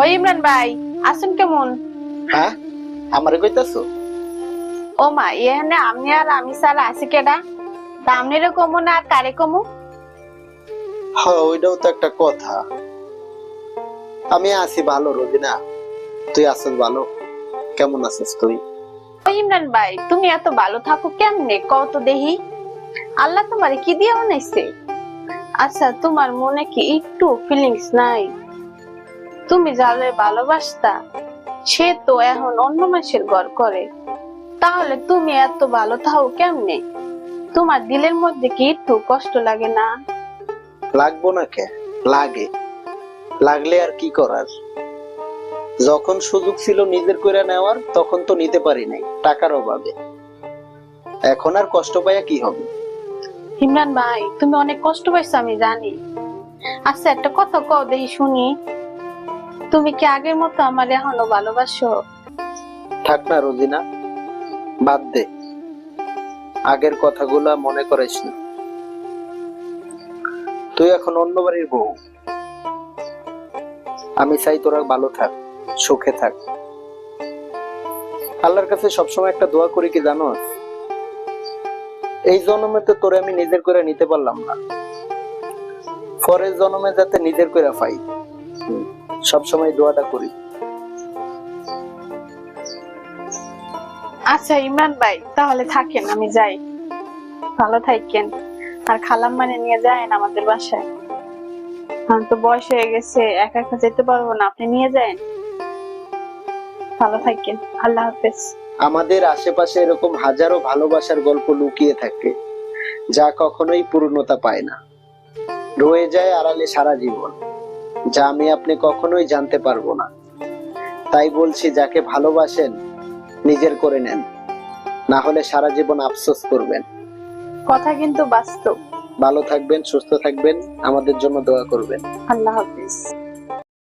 ওই ইমরান ভাই, আছেন কেমন? হ্যাঁ, আমারে কইতাছো? ও মা, এখানে আমি আর আমি ছাড়া আছে কেডা? তা আমনেরও কমু না আর কারে কমু? হ্যাঁ, ওইটাও তো একটা কথা। আমি আছি ভালো রোজিনা, তুই আছিস ভালো? কেমন আছিস তুই? ওই ইমরান ভাই, তুমি এত ভালো থাকো কেমনে কত দেহি? আল্লাহ তোমারে কি দিয়ে বানাইছে? আচ্ছা, তোমার মনে কি একটু ফিলিংস নাই? তুমি যারে ভালোবাসতা সে তো এখন অন্য মানুষের ঘর করে, তাহলে তুমি এত ভালো থাকো কেমনে? তোমার দিলের মধ্যে কি একটু কষ্ট লাগে না? লাগবো না কে? লাগে। লাগলে আর কি করার? যখন সুযোগ ছিল নিজের করে নেওয়ার তখন তো নিতে পারি নাই টাকার অভাবে। এখন আর কষ্ট পাইয়া কি হবে? ইমরান ভাই, তুমি অনেক কষ্ট পাইছো আমি জানি। আচ্ছা, একটা কথা কও দেখি শুনি, তুমি কি আগের মতো আমার এখনো ভালোবাসো? থাক না রোজিনা, বাদ দে। আগের কথাগুলা মনে করিস না। তুই এখন অন্য বাড়ির বউ। আমি চাই তোরা ভালো থাক, সুখে থাক। আল্লাহর কাছে সবসময় একটা দোয়া করি কি জানোস? এই জন্মে তো তোরে আমি নিজের করে নিতে পারলাম না, পরের জন্মে যাতে নিজের করে পাই। সবসময় দোয়াটা করি। আচ্ছা ইমরান ভাই, তাহলে থাকেন, আমি যাই। ভালো থাকেন। আর খালাম্মারে নিয়ে যায়েন আমাদের বাসায়। আমার তো বয়স হয়ে গেছে, একা একা যেতে পারবো না, আপনি নিয়ে যায়েন। ভালো থাকেন, আল্লাহ হাফেজ। আমাদের আশেপাশে এরকম হাজারো ভালোবাসার গল্প লুকিয়ে থাকে, যা কখনোই পূর্ণতা পায় না, রয়ে যায় আড়ালে সারা জীবন, যা আমি আপনি কখনোই জানতে পারবো না। তাই বলছি, যাকে ভালোবাসেন নিজের করে নেন, না হলে সারা জীবন আফসোস করবেন। কথা কিন্তু বাস্তব। ভালো থাকবেন, সুস্থ থাকবেন, আমাদের জন্য দোয়া করবেন। আল্লাহ হাফেজ।